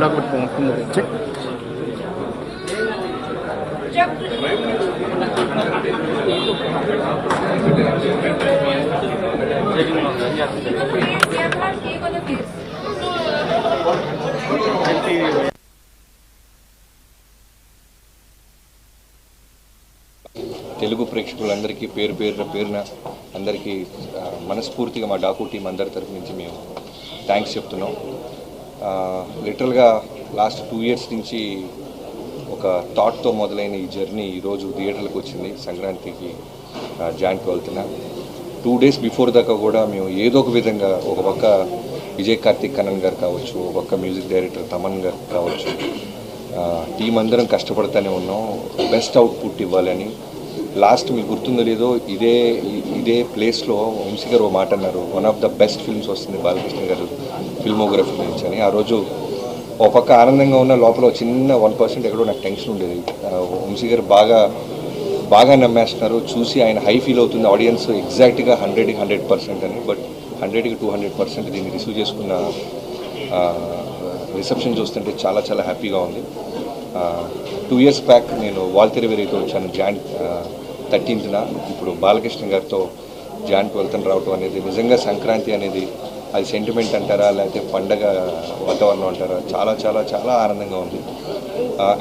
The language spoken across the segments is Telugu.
తెలుగు ప్రేక్షకులందరికీ పేరున అందరికీ మనస్ఫూర్తిగా మా డాకు టీం అందరి తరఫు నుంచి మేము థ్యాంక్స్ చెప్తున్నాం. లిటరల్గా లాస్ట్ 2 years నుంచి ఒక థాట్తో మొదలైన ఈ జర్నీ ఈరోజు థియేటర్లకు వచ్చింది. సంక్రాంతికి జాన్ 12న 2 days బిఫోర్ దాకా కూడా మేము ఏదో ఒక విధంగా ఒక పక్క విజయ్ కార్తిక్ కన్నన్ గారు కావచ్చు, ఒక పక్క మ్యూజిక్ డైరెక్టర్ తమన్ గారు కావచ్చు, టీం అందరం కష్టపడుతూనే ఉన్నాం బెస్ట్ అవుట్పుట్ ఇవ్వాలని. లాస్ట్ మీకు గుర్తుందో లేదో ఇదే ప్లేస్లో వంశీ గారు మాట అన్నారు, one of the best films వస్తుంది బాలకృష్ణ గారు ఫిల్మోగ్రఫీ నుంచి అని. ఆ రోజు ఒక పక్క ఆనందంగా ఉన్న లోపల చిన్న 1% ఎక్కడో నాకు టెన్షన్ ఉండేది. వంశీ గారు బాగా నమ్మేస్తున్నారు, చూసి ఆయన హై ఫీల్ అవుతుంది ఆడియన్స్ ఎగ్జాక్ట్గా 100కి 100% అని. బట్ 100కి 200% దీన్ని రిసీవ్ చేసుకున్న రిసెప్షన్ చూస్తుంటే చాలా చాలా హ్యాపీగా ఉంది. 2 years బ్యాక్ నేను వాల్తెరి వెరీతో వచ్చాను జాన్ 13న. ఇప్పుడు బాలకృష్ణ గారితో జాన్ 12న రావటం అనేది నిజంగా సంక్రాంతి అనేది అది సెంటిమెంట్ అంటారా లేకపోతే పండగ వాతావరణం అంటారా, చాలా చాలా చాలా ఆనందంగా ఉంది.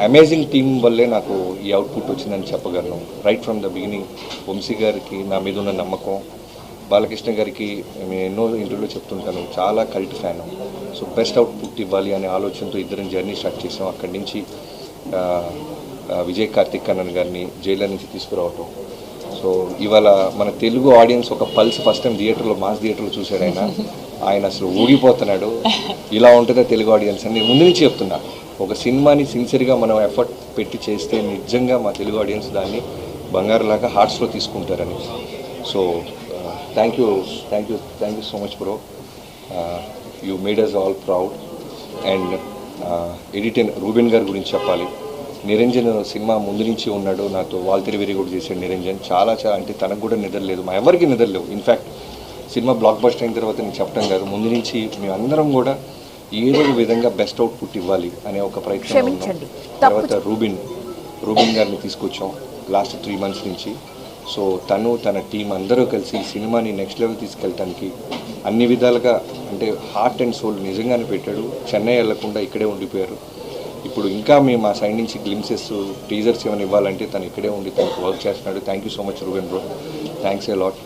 అమేజింగ్ టీం వల్లే నాకు ఈ అవుట్పుట్ వచ్చిందని చెప్పగలను. Right from the beginning Vamsi గారికి నా మీద ఉన్న నమ్మకం, బాలకృష్ణ గారికి నేను ఎన్నో ఇంటర్వ్యూలో చెప్తుంటాను చాలా cult fan. So best output ఇవ్వాలి అనే ఆలోచనతో ఇద్దరం జర్నీ స్టార్ట్ చేసాం. అక్కడి నుంచి విజయ్ కార్తిక్ కన్నన్ గారిని జైలర్ నుంచి తీసుకురావటం. సో ఇవాళ మన తెలుగు ఆడియన్స్ ఒక పల్స్ ఫస్ట్ టైం థియేటర్లో మాస్ థియేటర్లో చూశాడు ఆయన అసలు ఊగిపోతున్నాడు. ఇలా ఉంటుందా తెలుగు ఆడియన్స్ అని ముందు నుంచి చెప్తున్నా. ఒక సినిమాని సిన్సియర్గా మనం ఎఫర్ట్ పెట్టి చేస్తే నిజంగా మా తెలుగు ఆడియన్స్ దాన్ని బంగారులాగా హార్ట్స్లో తీసుకుంటారని. So thank you so much bro, you made us all proud. And editor Ruben గారి గురించి చెప్పాలి. నిరంజన్ సినిమా ముందు నుంచి ఉన్నాడు నాతో, వాల్తెరి వెరీ కూడా చేశాడు నిరంజన్. చాలా అంటే తనకు కూడా నిద్రలేదు, మా ఎవరికి నిద్రలేవు. ఇన్ఫ్యాక్ట్ సినిమా బ్లాక్ బస్టర్ అయిన తర్వాత నేను చెప్పడం కాదు, ముందు నుంచి మేమందరం కూడా ఏదో ఒక విధంగా బెస్ట్ అవుట్పుట్ ఇవ్వాలి అనే ఒక ప్రయత్నం ఉన్నాం. తర్వాత రూబిన్ గారిని తీసుకొచ్చాం లాస్ట్ 3 months నుంచి. సో తన టీం అందరూ కలిసి ఈ సినిమాని నెక్స్ట్ లెవెల్ తీసుకెళ్ళటానికి అన్ని విధాలుగా అంటే హార్ట్ అండ్ సోల్ నిజంగానే పెట్టాడు. చెన్నై వెళ్లకుండా ఇక్కడే ఉండిపోయారు. ఇప్పుడు ఇంకా మేము మా సైడ్ నుంచి గ్లిమ్సెస్ టీజర్స్ ఏమైనా ఇవ్వాలంటే తను ఇక్కడే ఉండి తనకు వర్క్ చేస్తున్నాడు. Thank you so much Reuben bro, thanks a lot.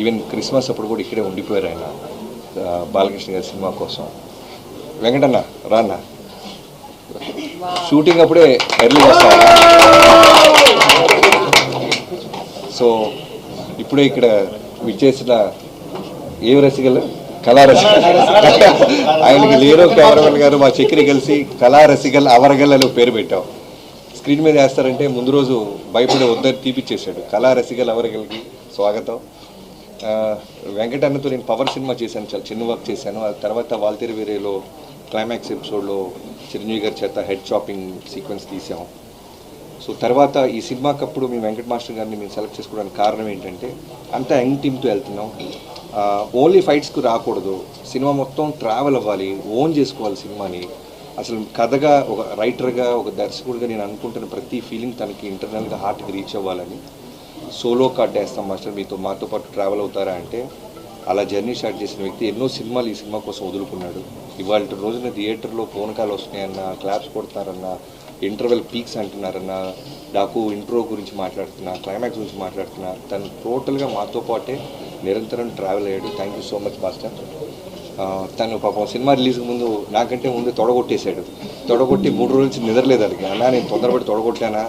Even Christmas అప్పుడు కూడా ఇక్కడే ఉండిపోయారు ఆయన బాలకృష్ణ గారి సినిమా కోసం. వెంకటన్న రాన్న షూటింగ్ అప్పుడే ఎర్లీ వస్తాను. సో ఇప్పుడే ఇక్కడ విచ్చేసిన ఏ రసికలు కళారసికల్ ఆయనకి లేరో కెమెరామెన్ గారు మా చక్రి కలిసి కళారసికల్ అవరగల్ అని పేరు పెట్టాం. స్క్రీన్ మీద వేస్తారంటే ముందు రోజు భయపడే వద్దరు తీపిచ్చేసాడు. కళారసికల్ అవరగల్కి స్వాగతం. వెంకటన్నతో నేను పవర్ సినిమా చేశాను, చాలా చిన్న వర్క్ చేశాను. ఆ తర్వాత వాల్తెరి వేరేలో క్లైమాక్స్ ఎపిసోడ్లో చిరంజీవి గారి చేత హెడ్ చాపింగ్ సీక్వెన్స్ తీసాం. సో తర్వాత ఈ సినిమాకి అప్పుడు మేము వెంకట మాస్టర్ గారిని మేము సెలెక్ట్ చేసుకోవడానికి కారణం ఏంటంటే అంతా యంగ్ టీమ్తో వెళ్తున్నాం. ఓన్లీ ఫైట్స్కి రాకూడదు, సినిమా మొత్తం ట్రావెల్ అవ్వాలి, ఓన్ చేసుకోవాలి సినిమాని. అసలు కథగా ఒక రైటర్గా ఒక దర్శకుడిగా నేను అనుకుంటున్న ప్రతి ఫీలింగ్ తనకి ఇంటర్నల్గా హార్ట్కి రీచ్ అవ్వాలని సోలో కార్డ్ వేస్తాం మాస్టర్, మాతో పాటు ట్రావెల్ అవుతారా అంటే అలా జర్నీ స్టార్ట్ చేసిన వ్యక్తి ఎన్నో సినిమాలు ఈ సినిమా కోసం వదులుకున్నాడు. ఇవాళ రోజున థియేటర్లో ఫోన్ కాల్ వస్తున్నాయన్న, క్లాప్స్ కొడతారన్న, ఇంటర్వెల్ పీక్స్ అంటున్నారన్న, డాకు ఇంట్రో గురించి మాట్లాడుతున్నా, క్లైమాక్స్ గురించి మాట్లాడుతున్నా, తను టోటల్గా మాతో పాటే నిరంతరం ట్రావెల్ అయ్యాడు. Thank you so much master. తను పాపం సినిమా రిలీజ్కి ముందు నాకంటే ముందు తొడగొట్టేశాడు. తొడగొట్టి 3 రోజుల నుంచి నిద్రలేదు అడిగి, అన్నా నేను తొందరపడి తొడగొట్టానా,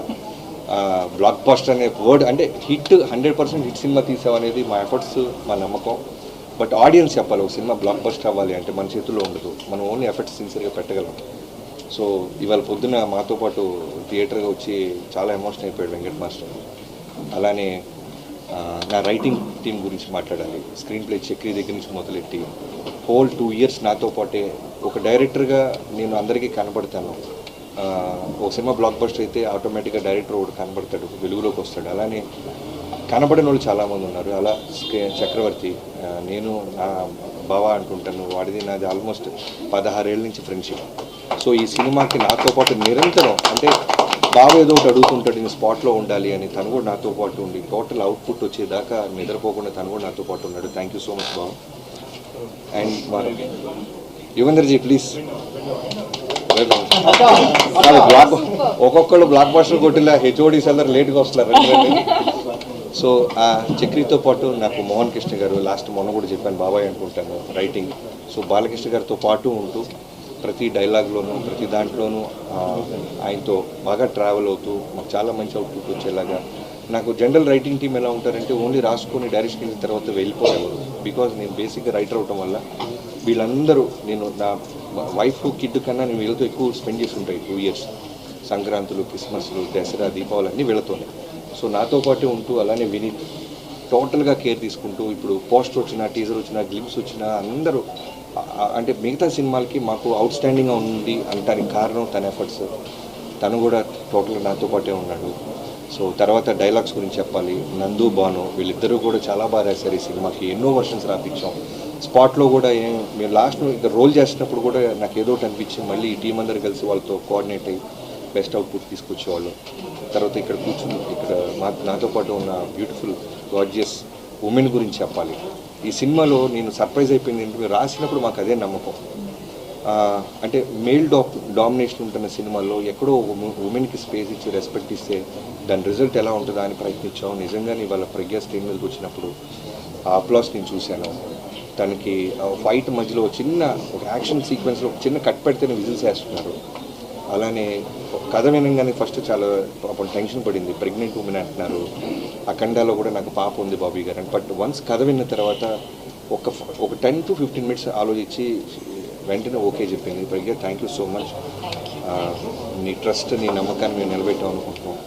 బ్లాక్ బస్టర్ అనే వర్డ్ అంటే హిట్ 100% హిట్ సినిమా తీసామనేది మా ఎఫర్ట్స్, మా నమ్మకం. బట్ ఆడియన్స్ చెప్పాలి ఒక సినిమా బ్లాక్ బస్టర్ అవ్వాలి అంటే మన చేతుల్లో ఉండదు, మనం ఓన్లీ ఎఫర్ట్స్ సిన్సియర్గా పెట్టగలం. సో ఇవాళ పొద్దున్న మాతో పాటు థియేటర్గా వచ్చి చాలా ఎమోషన్ అయిపోయాడు వెంకట్ మాస్టర్. అలానే నా రైటింగ్ టీం గురించి మాట్లాడాలి. స్క్రీన్ ప్లే చక్రి దగ్గర నుంచి మొదలెట్టి హోల్ 2 years నాతో పాటే ఒక డైరెక్టర్గా నేను అందరికీ కనబడతాను. ఒక సినిమా బ్లాక్ బస్టర్ అయితే ఆటోమేటిక్గా డైరెక్టర్ ఒకటి కనబడతాడు, వెలుగులోకి వస్తాడు. అలానే కనబడిన వాళ్ళు చాలామంది ఉన్నారు. అలా చక్రవర్తి, నేను నా బావ అంటుంటాను, వాడిది నాది ఆల్మోస్ట్ 16 ఏళ్ళ నుంచి ఫ్రెండ్షిప్. సో ఈ సినిమాకి నాతో పాటు నిరంతరం అంటే బాబు ఏదో ఒకటి అడుగుతుంటాడు నేను స్పాట్లో ఉండాలి అని, తను కూడా నాతో పాటు ఉండి టోటల్ అవుట్పుట్ వచ్చేదాకా నిద్రపోకుండా తను కూడా నాతో పాటు ఉన్నాడు. Thank you so much Babu. And మన యుగంధర్జీ ప్లీజ్. ఒక్కొక్కళ్ళు బ్లాక్ బాస్టర్ కొట్టిలా హెచ్ఓడీస్ అందరు లేట్గా వస్తున్నారు. సో ఆ చక్రితో పాటు నాకు మోహన్ కృష్ణ గారు, లాస్ట్ మొన్న కూడా చెప్పాను బాబాయ్ అనుకుంటాను రైటింగ్. సో బాలకృష్ణ గారితో పాటు ఉంటూ ప్రతి డైలాగ్లోనూ ప్రతి దాంట్లోనూ ఆయనతో బాగా ట్రావెల్ అవుతూ మాకు చాలా మంచి అవుట్పుట్ వచ్చేలాగా. నాకు జనరల్ రైటింగ్ టీం ఎలా ఉంటారంటే ఓన్లీ రాసుకొని డైరెక్షన్ వెళ్ళిన తర్వాత వెళ్ళిపోయేవారు. బికాజ్ నేను బేసిక్గా రైటర్ అవటం వల్ల వీళ్ళందరూ నేను నా వైఫ్ కిడ్ కన్నా నేను వీళ్ళతో ఎక్కువ స్పెండ్ చేసి ఉంటాయి 2 years. సంక్రాంతులు, క్రిస్మస్లు, దసరా, దీపావళి అన్నీ వీళ్ళతోనే. సో నాతో పాటే ఉంటూ అలానే విని టోటల్గా కేర్ తీసుకుంటూ ఇప్పుడు పోస్టర్ వచ్చినా, టీజర్ వచ్చినా, గ్లిమ్స్ వచ్చినా అందరూ అంటే మిగతా సినిమాలకి మాకు అవుట్ స్టాండింగ్గా ఉంది అనడానికి కారణం తన ఎఫర్ట్స్. తను కూడా టోటల్గా నాతో పాటే ఉన్నాడు. సో తర్వాత డైలాగ్స్ గురించి చెప్పాలి. నందు, బాను వీళ్ళిద్దరూ కూడా చాలా బాగా రాశారు ఈ సినిమాకి. ఎన్నో వర్షన్స్ రాపించాం. స్పాట్లో కూడా మేము లాస్ట్ ఇక్కడ రోల్ చేసినప్పుడు కూడా నాకు ఏదో ఒకటి అనిపించింది. మళ్ళీ ఈ టీం అందరు కలిసి వాళ్ళతో కోఆర్డినేట్ అయ్యి బెస్ట్ అవుట్పుట్ తీసుకొచ్చేవాళ్ళు. తర్వాత ఇక్కడ కూర్చుని ఇక్కడ నాతో పాటు ఉన్న బ్యూటిఫుల్ గార్జియస్ ఉమెన్ గురించి చెప్పాలి. ఈ సినిమాలో నేను సర్ప్రైజ్ అయిపోయింది ఏంటంటే రాసినప్పుడు మాకు అదే నమ్మకం. అంటే మేల్ డామినేషన్ ఉంటున్న సినిమాల్లో ఎక్కడో ఉమెన్కి స్పేస్ ఇచ్చి రెస్పెక్ట్ ఇస్తే దాని రిజల్ట్ ఎలా ఉంటుందా అని ప్రయత్నించాం. నిజంగానే వాళ్ళ ప్రజ్ఞ స్క్రీన్ మీదకి వచ్చినప్పుడు ఆ అప్లాస్ నేను చూశాను. తనకి ఫైట్ మధ్యలో చిన్న ఒక యాక్షన్ సీక్వెన్స్లో ఒక చిన్న కట్ పెడితేనే విజిల్స్ వేస్తున్నారు. అలానే కథ వినగానే ఫస్ట్ చాలా పాపం టెన్షన్ పడింది. ప్రెగ్నెంట్ ఉమెన్ అంటున్నారు. అఖండాలో కూడా నాకు పాప ఉంది బాబీ గారు అని. బట్ వన్స్ కథ విన్న తర్వాత ఒక 10 to 15 minutes ఆలోచించి వెంటనే ఓకే చెప్పింది. ప్రజ్ఞ థ్యాంక్ యూ సో మచ్. నీ ట్రస్ట్, నీ నమ్మకాన్ని మేము నిలబెట్టాం అనుకుంటున్నాం.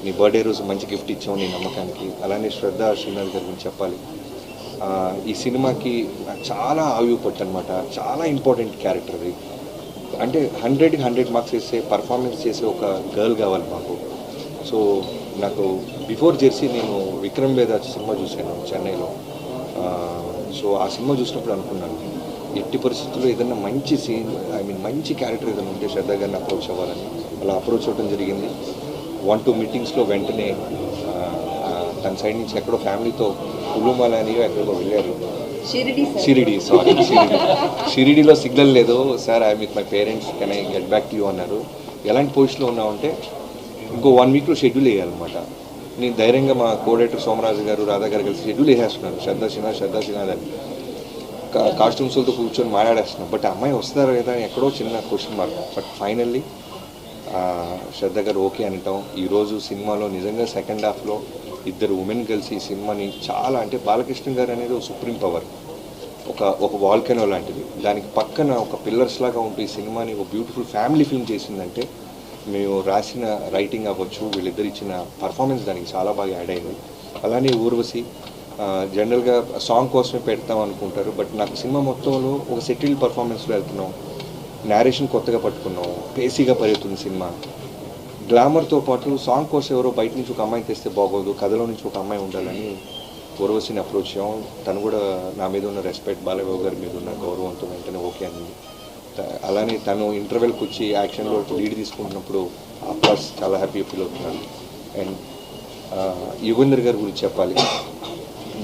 నీ బర్త్డే రోజు మంచి గిఫ్ట్ ఇచ్చాం నీ నమ్మకానికి. అలానే శ్రద్ధ శ్రీనాథ్ గారి గురించి చెప్పాలి. ఈ సినిమాకి నాకు చాలా ఆయువు పట్టు అనమాట. చాలా ఇంపార్టెంట్ క్యారెక్టర్ అది. అంటే 100కి 100 మార్క్స్ వేసే పర్ఫార్మెన్స్ చేసే ఒక గర్ల్ కావాలి మాకు. సో నాకు బిఫోర్ జెర్సీ నేను విక్రమ్ వేద సినిమా చూశాను చెన్నైలో. సో ఆ సినిమా చూసినప్పుడు అనుకున్నాను ఎట్టి పరిస్థితుల్లో ఏదైనా మంచి సీన్ మంచి క్యారెక్టర్ ఏదైనా ఉంటే శ్రద్ధ గారిని అప్రోచ్ అవ్వాలని. అలా అప్రోచ్ అవ్వడం జరిగింది. 1-2 మీటింగ్స్లో వెంటనే తన సైడ్ నుంచి ఎక్కడో ఫ్యామిలీతో కులుమాలనిగా ఎక్కడికో వెళ్ళారు. షిరిడీలో సిగ్నల్ లేదు sir, I with my parents, can I get back to you అన్నారు. ఎలాంటి పొజిషన్లో ఉన్నామంటే ఇంకో 1 weekలో షెడ్యూల్ వేయాలన్నమాట. నేను ధైర్యంగా మా కోడైటర్ సోమరాజు గారు, రాధా గారు కలిసి షెడ్యూల్ వేసేస్తున్నారు. శ్రద్ధా సిన్హా అని కాస్ట్యూమ్స్లతో కూర్చొని మాట్లాడేస్తున్నాం. బట్ అమ్మాయి వస్తారా లేదా ఎక్కడో చిన్న క్వశ్చన్ మార్క్. బట్ ఫైనల్లీ శ్రద్ధ గారు ఓకే అంటాం. ఈరోజు సినిమాలో నిజంగా సెకండ్ హాఫ్లో ఇద్దరు ఉమెన్ కలిసి ఈ సినిమాని చాలా అంటే బాలకృష్ణ గారు అనేది ఒక సుప్రీం పవర్, ఒక వాల్కెనో లాంటిది. దానికి పక్కన ఒక పిల్లర్స్ లాగా ఉంటూ ఈ సినిమాని ఒక బ్యూటిఫుల్ ఫ్యామిలీ ఫిల్మ్ చేసిందంటే మేము రాసిన రైటింగ్ అవ్వచ్చు, వీళ్ళిద్దరు ఇచ్చిన పర్ఫార్మెన్స్ దానికి చాలా బాగా యాడ్ అయింది. అలానే ఊర్వశి జనరల్గా సాంగ్ కోసమే పెడతాం అనుకుంటారు. బట్ నాకు సినిమా మొత్తంలో ఒక సెటిల్డ్ పర్ఫార్మెన్స్లో వెళ్తున్నాం. నేరేషన్ కొత్తగా పట్టుకున్నాం. పేసీగా పరిగెత్తుంది సినిమా. గ్లామర్తో పాటు సాంగ్ కోసం ఎవరో బయట నుంచి ఒక అమ్మాయిని తెస్తే బాగోదు, కథలో నుంచి ఒక అమ్మాయి ఉండాలని ఊర్వశిని అప్రోచ్ అయ్యాం. తను కూడా నా మీద ఉన్న రెస్పెక్ట్, బాలబాబు గారి మీద ఉన్న గౌరవంతో వెంటనే ఓకే అనింది. అలానే తను ఇంటర్వెల్కి వచ్చి యాక్షన్లో లీడ్ తీసుకుంటున్నప్పుడు అప్లాస్ చాలా హ్యాపీ ఫీల్ అవుతున్నాను. అండ్ యుగంధర్ గారి గురించి చెప్పాలి.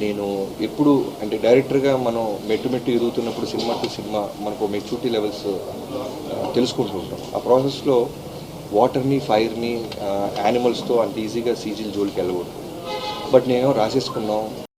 నేను ఎప్పుడు అంటే డైరెక్టర్గా మనం మెట్టు ఎదుగుతున్నప్పుడు సినిమా టు సినిమా మనకు మెచ్యూరిటీ లెవెల్స్ తెలుసుకుంటూ ఉంటాం. ఆ ప్రాసెస్లో వాటర్ని, ఫైర్ని, యానిమల్స్తో అంత ఈజీగా సీజీల జోలికి వెళ్ళకూడదు. బట్ నేను రాసేసుకున్నాం.